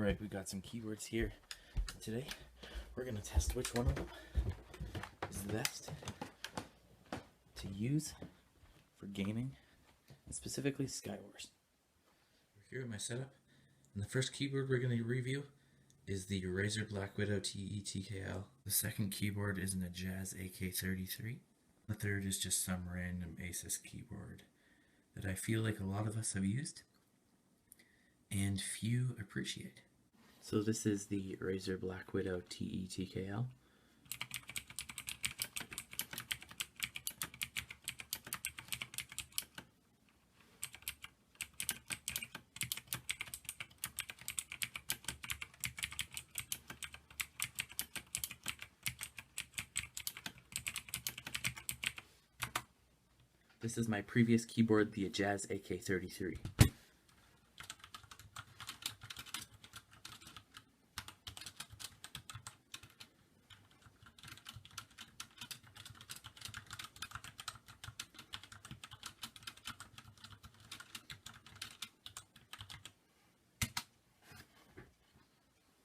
Alright, we got some keyboards here. Today, we're going to test which one of them is the best to use for gaming, and specifically SKYWARS. We're here with my setup, and the first keyboard we're going to review is the Razer Black Widow TE-TKL. The second keyboard is an ASUS AK33. The third is just some random ASUS keyboard that I feel like a lot of us have used and few appreciate. So this is the Razer Black Widow TE-TKL. This is my previous keyboard, the ASUS AK33.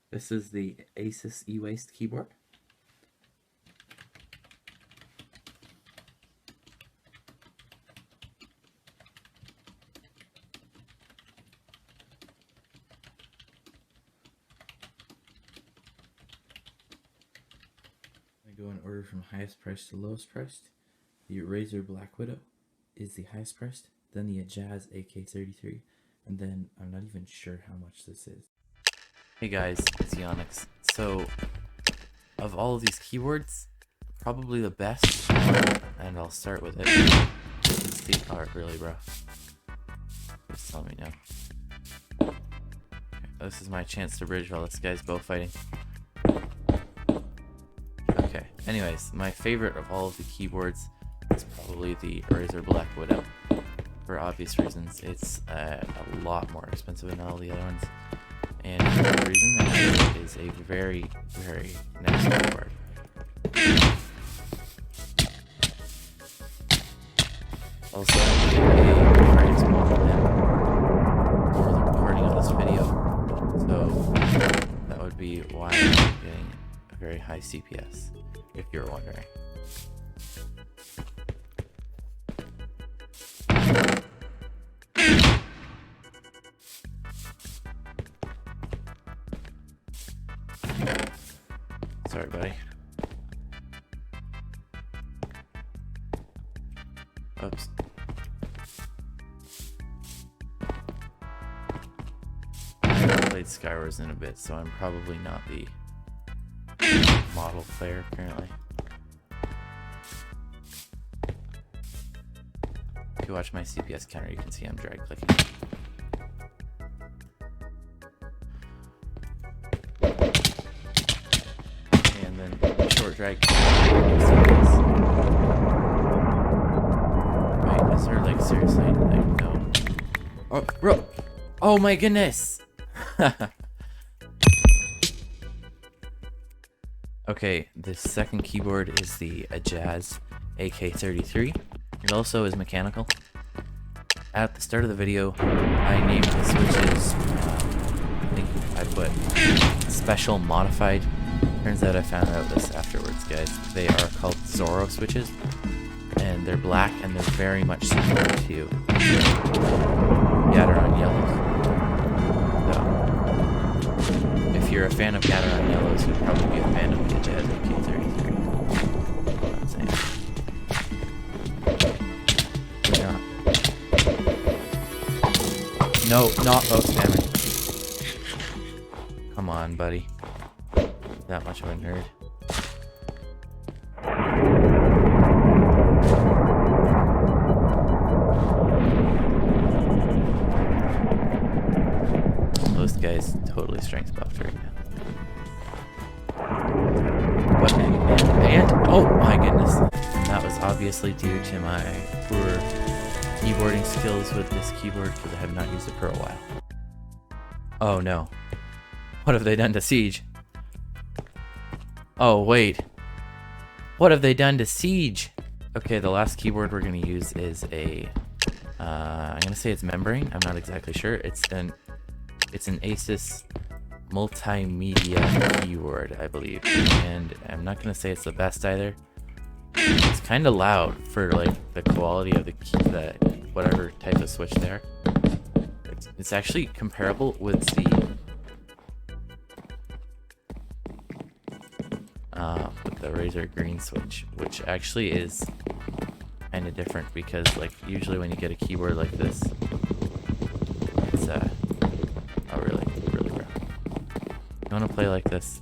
This is the ASUS eWaste keyboard. I go in order from highest price to lowest priced. The Razer Black Widow is the highest priced, then the ASUS AK33, and then I'm not even sure how much this is. Hey guys, it's Eyonyx. So, of all of these keyboards, probably the best, and I'll start with it. It's the art, really, bro. Just tell me now. Okay, this is my chance to bridge while this guy's bow fighting. Okay, anyways, my favorite of all of the keyboards is probably the Razer Black Widow. For obvious reasons, it's a lot more expensive than all the other ones. And the reason that it is a very, very nice keyboard. Also, I did a very small clip for the recording of this video, so that would be why I'm getting a very high CPS, if you're wondering. Sorry, buddy. Oops. I haven't played SKYWARS in a bit, so I'm probably not the model player currently. If you watch my CPS counter, you can see I'm drag clicking. Drag. Wait, is there like seriously like no? Oh, bro! Oh my goodness! Okay, the second keyboard is the ASUS AK33. It also is mechanical. At the start of the video, I named the switches. I think I put special modified. Turns out I found out this afterwards, guys. They are called Zorro switches, and they're black, and they're very much similar to Gateron yellows. So, if you're a fan of Gateron yellows, you'll probably be a fan of the ASUS AK33. That's it. No, not both spamming. Come on, buddy. That much of a nerd. This guy's totally strength buffed right now. But and oh my goodness, that was obviously due to my poor keyboarding skills with this keyboard because I have not used it for a while. Oh no, what have they done to Siege? Oh, wait. What have they done to Siege? Okay, the last keyboard we're going to use is a... I'm going to say it's Membrane. I'm not exactly sure. It's an ASUS multimedia keyboard, I believe, and I'm not gonna say it's the best either. It's kind of loud for like the quality of the key, whatever type of switch there. It's actually comparable with the Razer green switch, which actually is kind of different because like usually when you get a keyboard like this, it's oh really rough. You want to play like this?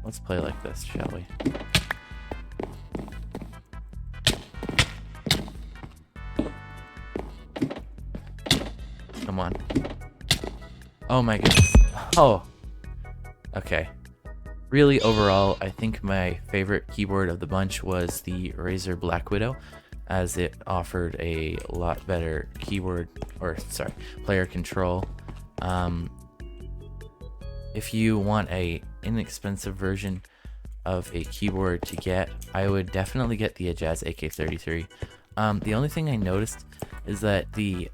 Let's play like this, shall we? Come on. Oh my goodness. Oh. Okay. Really, overall, I think my favorite keyboard of the bunch was the Razer Black Widow, as it offered a lot better player control. If you want a inexpensive version of a keyboard to get, I would definitely get the Jazz AK33. The only thing I noticed is that the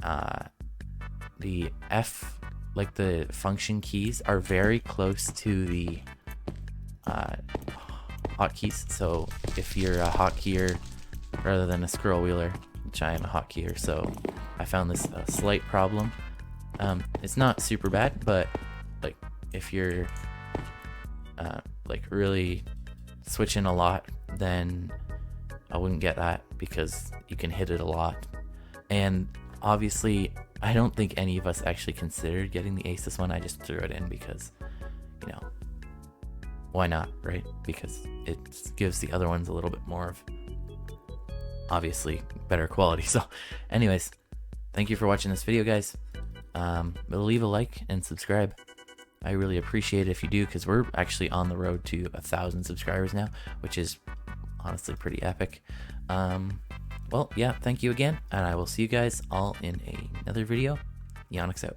F, like the function keys, are very close to the hotkeys. So if you're a hotkeyer rather than a scroll wheeler, which I am a hotkeyer, so I found this a slight problem. It's not super bad, but like if you're like really switching a lot, then I wouldn't get that because you can hit it a lot. And obviously I don't think any of us actually considered getting the ASUS one. I just threw it in because, you know, why not, right? Because it gives the other ones a little bit more of, obviously, better quality. So anyways, thank you for watching this video, guys. Leave a like and subscribe. I really appreciate it if you do, because we're actually on the road to 1,000 subscribers now, which is honestly pretty epic. Well, yeah, thank you again, and I will see you guys all in another video. Eyonyx out.